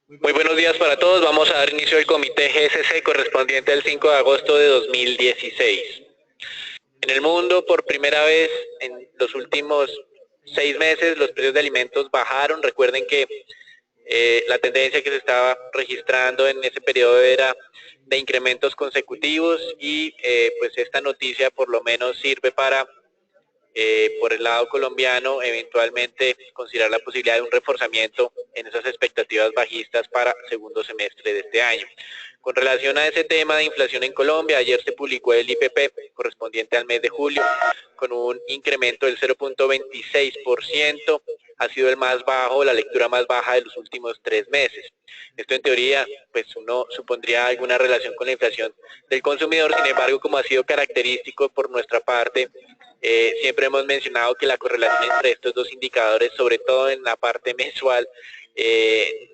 Muy buenos días para todos. Vamos a dar inicio al comité GSC correspondiente al 5 de agosto de 2016. En el mundo, por primera vez en los últimos 6 meses, los precios de alimentos bajaron. Recuerden que la tendencia que se estaba registrando en ese periodo era de incrementos consecutivos y pues esta noticia por lo menos sirve para por el lado colombiano, eventualmente considerar la posibilidad de un reforzamiento en esas expectativas bajistas para segundo semestre de este año. Con relación a ese tema de inflación en Colombia, ayer se publicó el IPP correspondiente al mes de julio con un incremento del 0.26%, ha sido el más bajo, la lectura más baja de los últimos 3 meses. Esto en teoría, pues uno supondría alguna relación con la inflación del consumidor, sin embargo, como ha sido característico por nuestra parte, siempre hemos mencionado que la correlación entre estos dos indicadores, sobre todo en la parte mensual,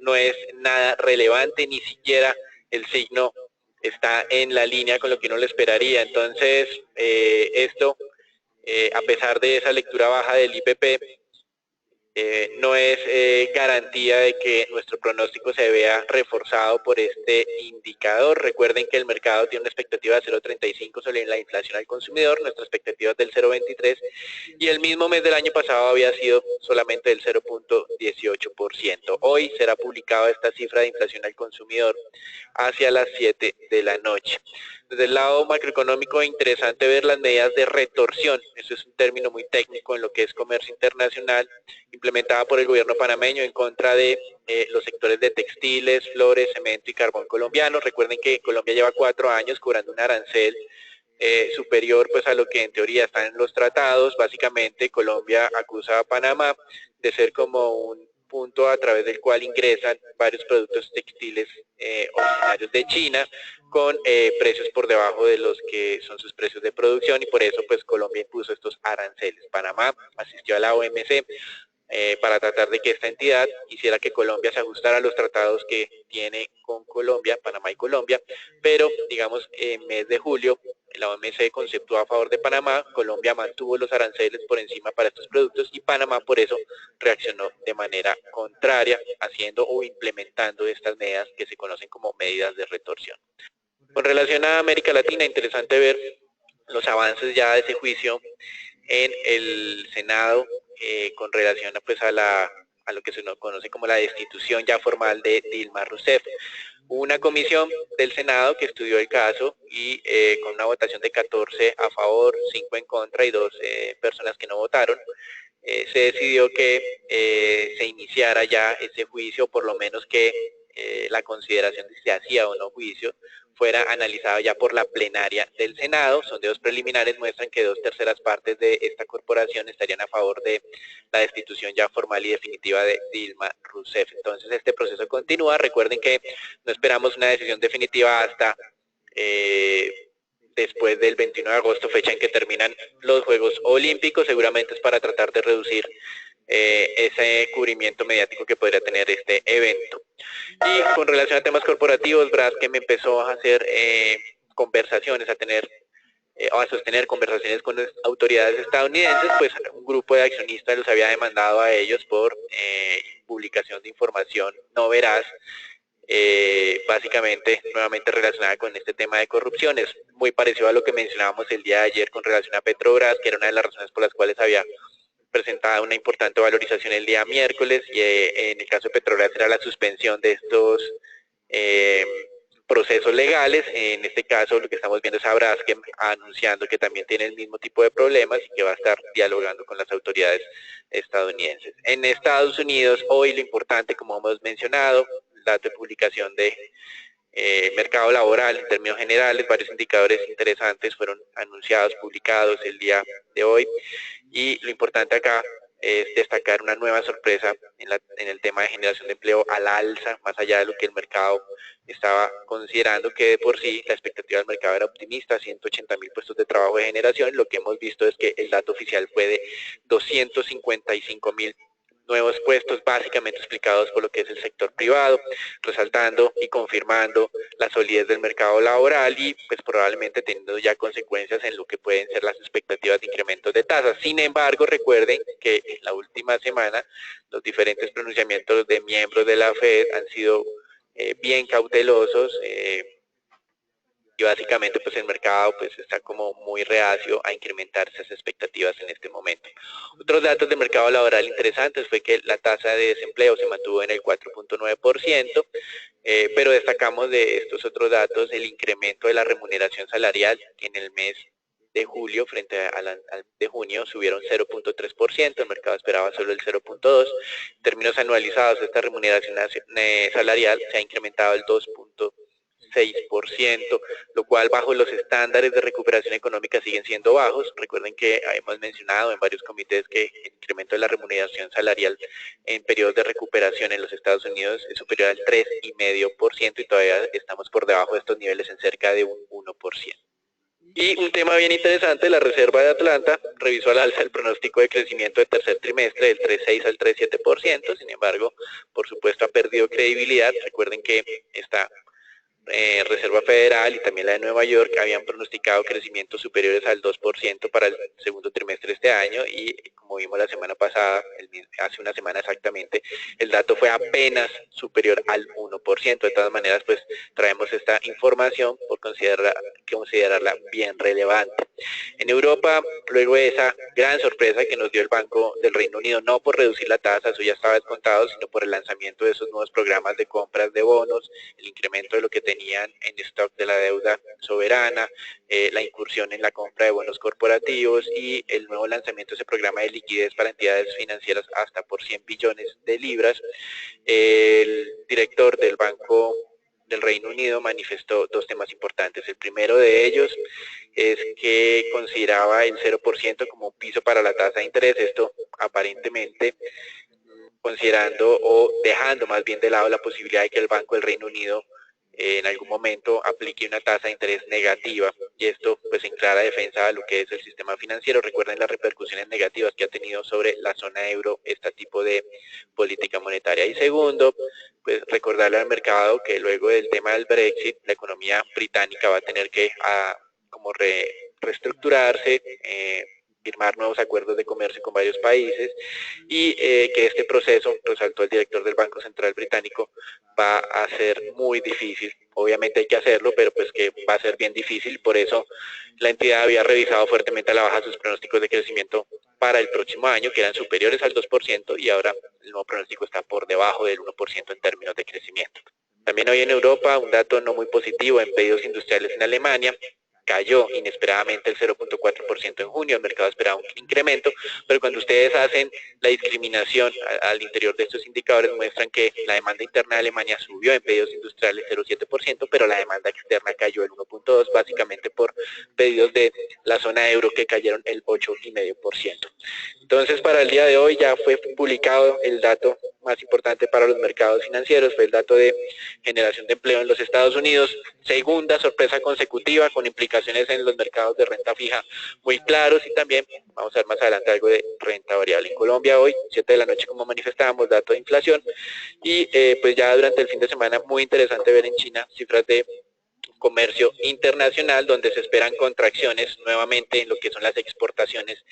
no es nada relevante, ni siquiera el signo está en la línea con lo que uno le esperaría. Entonces, esto, a pesar de esa lectura baja del IPP, no es garantía de que nuestro pronóstico se vea reforzado por este indicador. Recuerden que el mercado tiene una expectativa de 0.35 sobre la inflación al consumidor, nuestra expectativa es del 0.23 y el mismo mes del año pasado había sido solamente del 0.18%. Hoy será publicada esta cifra de inflación al consumidor hacia las 7 de la noche. Desde el lado macroeconómico, interesante ver las medidas de retorsión, eso es un término muy técnico en lo que es comercio internacional, implementada por el gobierno panameño en contra de los sectores de textiles, flores, cemento y carbón colombianos. Recuerden que Colombia lleva 4 años cobrando un arancel superior pues a lo que en teoría está en los tratados. Básicamente Colombia acusa a Panamá de ser como un punto a través del cual ingresan varios productos textiles originarios de China con precios por debajo de los que son sus precios de producción y por eso pues Colombia impuso estos aranceles. Panamá asistió a la OMC para tratar de que esta entidad hiciera que Colombia se ajustara a los tratados que tiene con Colombia, Panamá y Colombia, pero digamos en mes de julio la OMC conceptuó a favor de Panamá, Colombia mantuvo los aranceles por encima para estos productos y Panamá por eso reaccionó de manera contraria, haciendo o implementando estas medidas que se conocen como medidas de retorsión. Con relación a América Latina, interesante ver los avances ya de ese juicio en el Senado con relación a, pues, a lo que se conoce como la destitución ya formal de Dilma Rousseff. Hubo una comisión del Senado que estudió el caso y con una votación de 14 a favor, 5 en contra y 2 personas que no votaron, se decidió que se iniciara ya ese juicio, por lo menos que la consideración de si se hacía o no juicio fuera analizado ya por la plenaria del Senado. Sondeos preliminares muestran que 2/3 de esta corporación estarían a favor de la destitución ya formal y definitiva de Dilma Rousseff. Entonces este proceso continúa. Recuerden que no esperamos una decisión definitiva hasta después del 21 de agosto, fecha en que terminan los Juegos Olímpicos. Seguramente es para tratar de reducir ese cubrimiento mediático que podría tener este evento. Y con relación a temas corporativos, Braskem empezó a hacer conversaciones, a sostener conversaciones con las autoridades estadounidenses, pues un grupo de accionistas los había demandado a ellos por publicación de información no veraz, básicamente nuevamente relacionada con este tema de corrupción. Es muy parecido a lo que mencionábamos el día de ayer con relación a Petrobras, que era una de las razones por las cuales había presentado una importante valorización el día miércoles, y en el caso de Petrobras era la suspensión de estos eh, procesos legales. En este caso lo que estamos viendo es a Braskem anunciando que también tiene el mismo tipo de problemas y que va a estar dialogando con las autoridades estadounidenses. En Estados Unidos hoy lo importante, como hemos mencionado, dato de publicación de mercado laboral en términos generales, varios indicadores interesantes fueron anunciados, publicados el día de hoy, y lo importante acá es destacar una nueva sorpresa en el tema de generación de empleo a la alza, más allá de lo que el mercado estaba considerando, que de por sí la expectativa del mercado era optimista, 180.000 puestos de trabajo de generación. Lo que hemos visto es que el dato oficial fue de 255.000 nuevos puestos, básicamente explicados por lo que es el sector privado, resaltando y confirmando la solidez del mercado laboral y pues probablemente teniendo ya consecuencias en lo que pueden ser las expectativas de incrementos de tasas. Sin embargo, recuerden que en la última semana los diferentes pronunciamientos de miembros de la Fed han sido bien cautelosos, y básicamente pues el mercado pues está como muy reacio a incrementar esas expectativas en este momento. Otros datos del mercado laboral interesantes fue que la tasa de desempleo se mantuvo en el 4.9%, pero destacamos de estos otros datos el incremento de la remuneración salarial que en el mes de julio frente al de junio subieron 0.3%, el mercado esperaba solo el 0.2%, en términos anualizados esta remuneración salarial se ha incrementado el 2.6%, lo cual bajo los estándares de recuperación económica siguen siendo bajos. Recuerden que hemos mencionado en varios comités que el incremento de la remuneración salarial en periodos de recuperación en los Estados Unidos es superior al 3,5% y todavía estamos por debajo de estos niveles en cerca de un 1%. Y un tema bien interesante, la Reserva de Atlanta revisó al alza el pronóstico de crecimiento del tercer trimestre del 3,6 al 3,7%, sin embargo, por supuesto ha perdido credibilidad. Recuerden que esta Reserva Federal y también la de Nueva York habían pronosticado crecimientos superiores al 2% para el segundo trimestre de este año y como vimos la semana pasada, hace una semana exactamente, el dato fue apenas superior al 1%. De todas maneras, pues traemos esta información por considerarla bien relevante. En Europa, luego de esa gran sorpresa que nos dio el Banco del Reino Unido, no por reducir la tasa, eso ya estaba descontado, sino por el lanzamiento de esos nuevos programas de compras de bonos, el incremento de lo que tenían en stock de la deuda soberana, la incursión en la compra de bonos corporativos y el nuevo lanzamiento de ese programa de liquidez para entidades financieras hasta por 100 billones de libras. El director del Banco del Reino Unido manifestó dos temas importantes. El primero de ellos es que consideraba el 0% como un piso para la tasa de interés. Esto aparentemente considerando o dejando más bien de lado la posibilidad de que el Banco del Reino Unido en algún momento aplique una tasa de interés negativa y esto pues en clara defensa de lo que es el sistema financiero. Recuerden las repercusiones negativas que ha tenido sobre la zona euro este tipo de política monetaria. Y segundo, pues recordarle al mercado que luego del tema del Brexit la economía británica va a tener que como reestructurarse, firmar nuevos acuerdos de comercio con varios países y que este proceso, resaltó el director del Banco Central británico, va a ser muy difícil. Obviamente hay que hacerlo, pero pues que va a ser bien difícil. Por eso la entidad había revisado fuertemente a la baja sus pronósticos de crecimiento para el próximo año, que eran superiores al 2%, y ahora el nuevo pronóstico está por debajo del 1% en términos de crecimiento. También hoy en Europa, un dato no muy positivo en pedidos industriales en Alemania, cayó inesperadamente el 0.4% en junio, el mercado esperaba un incremento, pero cuando ustedes hacen la discriminación al interior de estos indicadores muestran que la demanda interna de Alemania subió en pedidos industriales 0.7%, pero la demanda externa cayó el 1.2%, básicamente por pedidos de la zona euro que cayeron el 8,5%. Entonces, para el día de hoy ya fue publicado el dato más importante para los mercados financieros, fue el dato de generación de empleo en los Estados Unidos, segunda sorpresa consecutiva con implicaciones en los mercados de renta fija muy claros y también vamos a ver más adelante algo de renta variable. En Colombia hoy, 7 de la noche como manifestábamos, dato de inflación y pues ya durante el fin de semana muy interesante ver en China cifras de comercio internacional donde se esperan contracciones nuevamente en lo que son las exportaciones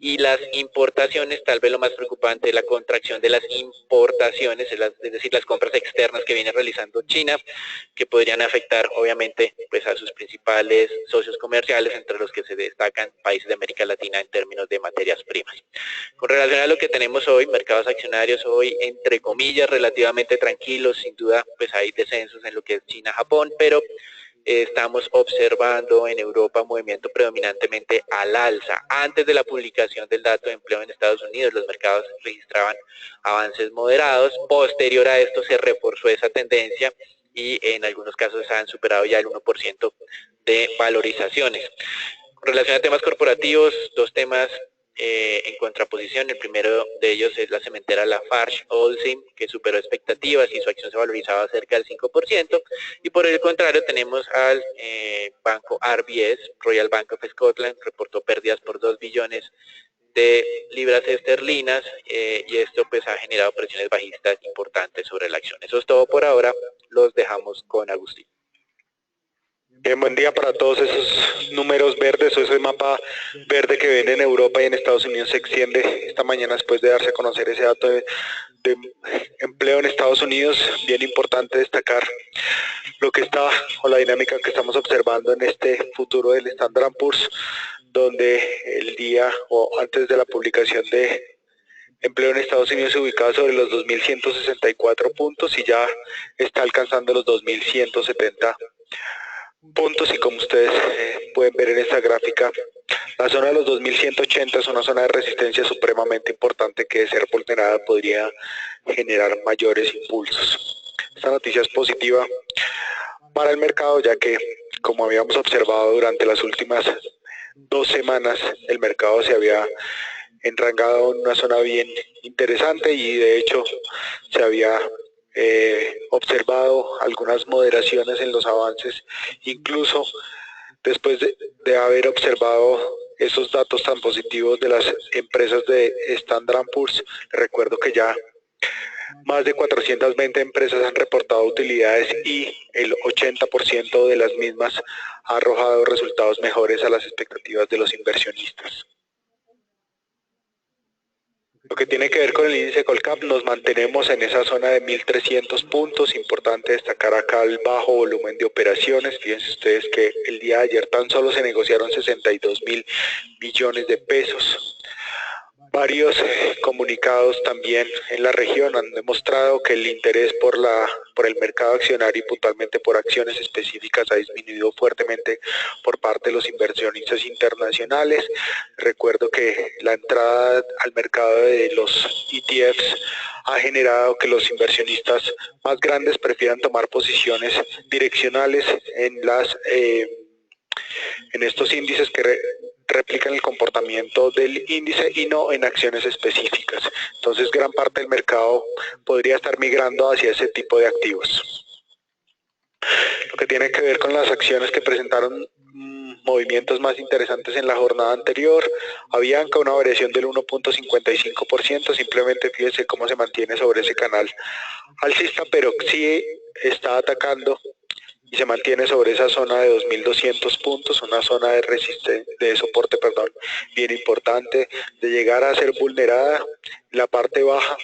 y las importaciones. Tal vez lo más preocupante es la contracción de las importaciones, es decir, las compras externas que viene realizando China, que podrían afectar obviamente pues a sus principales socios comerciales, entre los que se destacan países de América Latina en términos de materias primas. Con relación a lo que tenemos hoy, mercados accionarios hoy entre comillas relativamente tranquilos, sin duda pues hay descensos en lo que es China, Japón, pero estamos observando en Europa un movimiento predominantemente al alza. Antes de la publicación del dato de empleo en Estados Unidos, los mercados registraban avances moderados. Posterior a esto se reforzó esa tendencia y en algunos casos han superado ya el 1% de valorizaciones. Con relación a temas corporativos, dos temas en contraposición. El primero de ellos es la cementera Lafarge Holcim, que superó expectativas y su acción se valorizaba cerca del 5%. Y por el contrario tenemos al banco RBS, Royal Bank of Scotland, reportó pérdidas por 2 billones de libras esterlinas y esto pues ha generado presiones bajistas importantes sobre la acción. Eso es todo por ahora, los dejamos con Agustín. Bien, buen día para todos. Esos números verdes o ese mapa verde que ven en Europa y en Estados Unidos se extiende esta mañana después de darse a conocer ese dato de empleo en Estados Unidos. Bien importante destacar lo que está o la dinámica que estamos observando en este futuro del Standard & Poor's, donde el día o antes de la publicación de empleo en Estados Unidos se ubicaba sobre los 2.164 puntos y ya está alcanzando los 2.170 puntos, y como ustedes pueden ver en esta gráfica, la zona de los 2.180 es una zona de resistencia supremamente importante que, de ser vulnerada, podría generar mayores impulsos. Esta noticia es positiva para el mercado, ya que, como habíamos observado durante las últimas 2 semanas, el mercado se había enrangado en una zona bien interesante y de hecho se había observado algunas moderaciones en los avances, incluso después de haber observado esos datos tan positivos de las empresas de Standard & Poor's. Recuerdo que ya más de 420 empresas han reportado utilidades y el 80% de las mismas ha arrojado resultados mejores a las expectativas de los inversionistas. Lo que tiene que ver con el índice Colcap, nos mantenemos en esa zona de 1.300 puntos. Importante destacar acá el bajo volumen de operaciones. Fíjense ustedes que el día de ayer tan solo se negociaron 62.000 millones de pesos. Varios comunicados también en la región han demostrado que el interés por el mercado accionario y puntualmente por acciones específicas ha disminuido fuertemente por parte de los inversionistas internacionales. Recuerdo que la entrada al mercado de los ETFs ha generado que los inversionistas más grandes prefieran tomar posiciones direccionales en estos índices que replican el comportamiento del índice y no en acciones específicas. Entonces, gran parte del mercado podría estar migrando hacia ese tipo de activos. Lo que tiene que ver con las acciones que presentaron movimientos más interesantes en la jornada anterior, Avianca, una variación del 1.55%, simplemente fíjese cómo se mantiene sobre ese canal alcista, pero sí está atacando y se mantiene sobre esa zona de 2.200 puntos, una zona de soporte, bien importante, de llegar a ser vulnerada en la parte baja.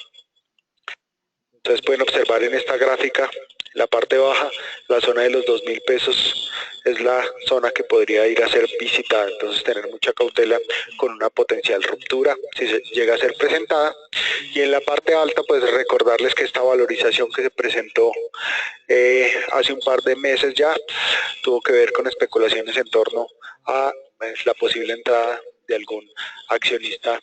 Ustedes pueden observar en esta gráfica, la parte baja, la zona de los 2.000 pesos es la zona que podría ir a ser visitada, entonces tener mucha cautela con una potencial ruptura si se llega a ser presentada. Y en la parte alta, pues recordarles que esta valorización que se presentó hace un par de meses ya tuvo que ver con especulaciones en torno a la posible entrada de algún accionista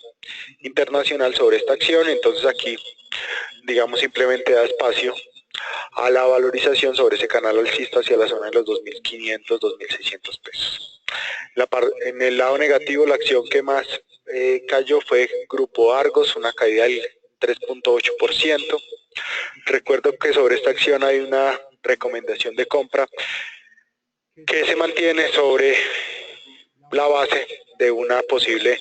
internacional sobre esta acción. Entonces aquí, digamos, simplemente da espacio a la valorización sobre ese canal alcista hacia la zona de los 2.500, 2.600 pesos. En el lado negativo, la acción que más cayó fue Grupo Argos, una caída del 3.8%. Recuerdo que sobre esta acción hay una recomendación de compra que se mantiene sobre la base de una posible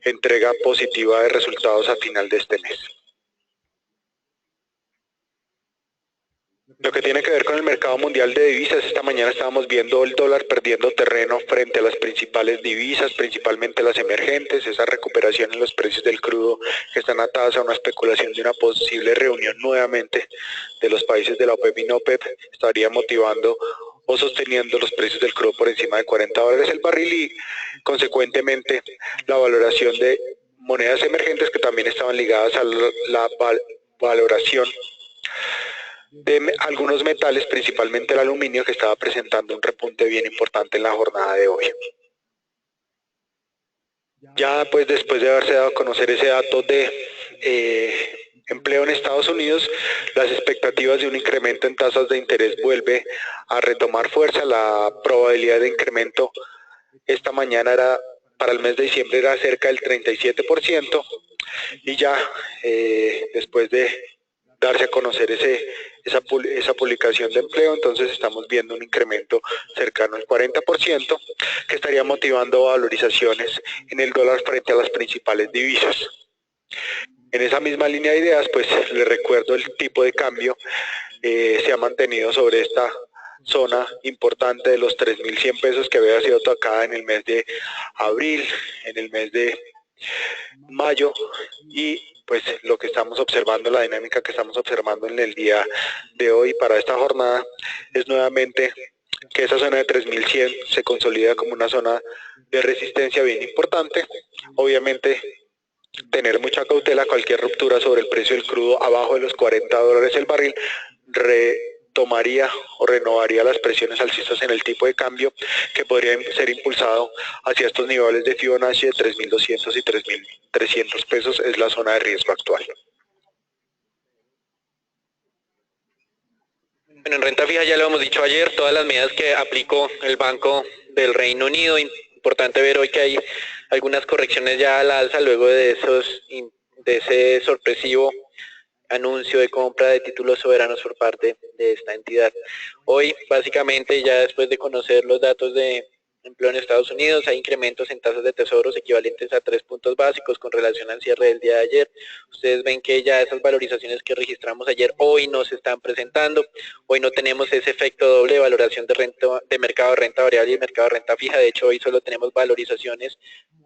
entrega positiva de resultados a final de este mes. Lo que tiene que ver con el mercado mundial de divisas, esta mañana estábamos viendo el dólar perdiendo terreno frente a las principales divisas, principalmente las emergentes. Esa recuperación en los precios del crudo que están atadas a una especulación de una posible reunión nuevamente de los países de la OPEP y no OPEP estaría motivando o sosteniendo los precios del crudo por encima de $40 el barril y consecuentemente la valoración de monedas emergentes que también estaban ligadas a la valoración de algunos metales, principalmente el aluminio, que estaba presentando un repunte bien importante en la jornada de hoy. Ya pues después de haberse dado a conocer ese dato de empleo en Estados Unidos, las expectativas de un incremento en tasas de interés vuelve a retomar fuerza. La probabilidad de incremento esta mañana para el mes de diciembre era cerca del 37% y ya después de darse a conocer esa publicación de empleo, entonces estamos viendo un incremento cercano al 40%, que estaría motivando valorizaciones en el dólar frente a las principales divisas. En esa misma línea de ideas, pues les recuerdo el tipo de cambio se ha mantenido sobre esta zona importante de los 3.100 pesos que había sido tocada en el mes de abril, en el mes de mayo, y pues lo que estamos observando, la dinámica que estamos observando en el día de hoy para esta jornada es nuevamente que esa zona de 3.100 se consolida como una zona de resistencia bien importante. Obviamente tener mucha cautela, cualquier ruptura sobre el precio del crudo abajo de los $40 el barril retomaría o renovaría las presiones alcistas en el tipo de cambio, que podría ser impulsado hacia estos niveles de Fibonacci de 3.200 y 3.300 pesos, es la zona de riesgo actual. Bueno, en renta fija ya lo hemos dicho ayer, todas las medidas que aplicó el Banco del Reino Unido. Importante ver hoy que hay algunas correcciones ya a la alza luego de ese sorpresivo anuncio de compra de títulos soberanos por parte de esta entidad. Hoy, básicamente, ya después de conocer los datos de empleo en Estados Unidos, hay incrementos en tasas de tesoros equivalentes a 3 puntos básicos con relación al cierre del día de ayer. Ustedes ven que ya esas valorizaciones que registramos ayer hoy no se están presentando. Hoy no tenemos ese efecto doble de valoración de mercado de renta variable y mercado de renta fija. De hecho, hoy solo tenemos valorizaciones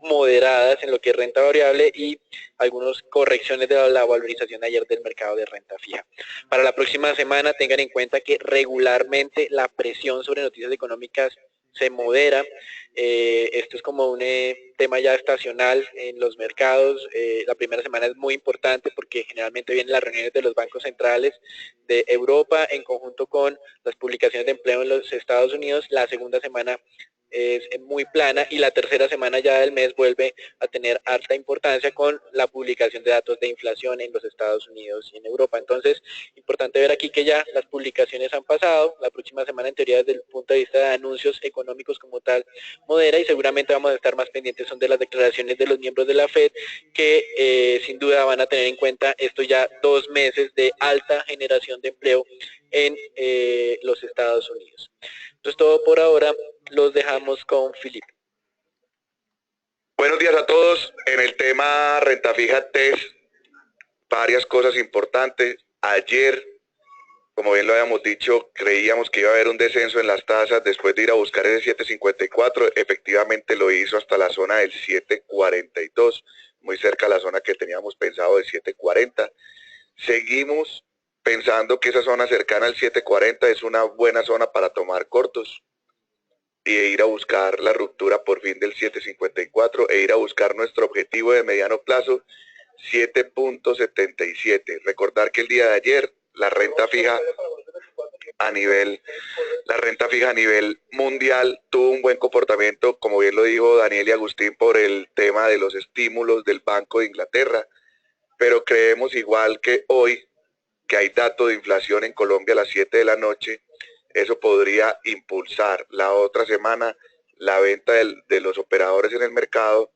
moderadas en lo que es renta variable y algunas correcciones de la valorización de ayer del mercado de renta fija. Para la próxima semana tengan en cuenta que regularmente la presión sobre noticias económicas se modera. Esto es como un tema ya estacional en los mercados. La primera semana es muy importante porque generalmente vienen las reuniones de los bancos centrales de Europa en conjunto con las publicaciones de empleo en los Estados Unidos. La segunda semana es muy plana y la tercera semana ya del mes vuelve a tener alta importancia con la publicación de datos de inflación en los Estados Unidos y en Europa. Entonces, importante ver aquí que ya las publicaciones han pasado, la próxima semana en teoría desde el punto de vista de anuncios económicos como tal modera, y seguramente vamos a estar más pendientes son de las declaraciones de los miembros de la FED que sin duda van a tener en cuenta esto ya 2 meses de alta generación de empleo en los Estados Unidos. Entonces todo por ahora, los dejamos con Filipe. Buenos días a todos. En el tema renta fija TES, varias cosas importantes. Ayer, como bien lo habíamos dicho, creíamos que iba a haber un descenso en las tasas después de ir a buscar ese 7.54. Efectivamente lo hizo hasta la zona del 7.42, muy cerca a la zona que teníamos pensado del 7.40. Seguimos pensando que esa zona cercana al 7.40 es una buena zona para tomar cortos y ir a buscar la ruptura por fin del 7.54 e ir a buscar nuestro objetivo de mediano plazo 7.77. Recordar que el día de ayer la renta fija a nivel mundial tuvo un buen comportamiento, como bien lo dijo Daniel y Agustín, por el tema de los estímulos del Banco de Inglaterra, pero creemos igual que hoy que hay dato de inflación en Colombia a las 7 de la noche. Eso podría impulsar la otra semana la venta de los operadores en el mercado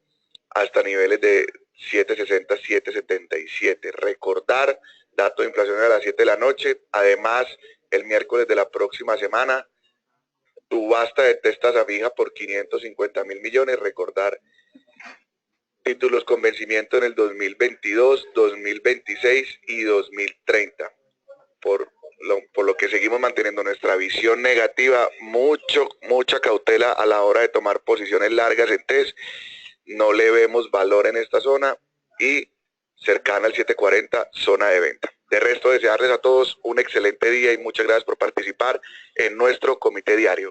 hasta niveles de 7.60, 7.77. Recordar, dato de inflación a las 7 de la noche. Además, el miércoles de la próxima semana, subasta de testa fija por 550.000 millones. Recordar, títulos con vencimiento en el 2022, 2026 y 2030. Por lo que seguimos manteniendo nuestra visión negativa, mucha cautela a la hora de tomar posiciones largas en TES. No le vemos valor en esta zona y cercana al 7.40, zona de venta. De resto, desearles a todos un excelente día y muchas gracias por participar en nuestro comité diario.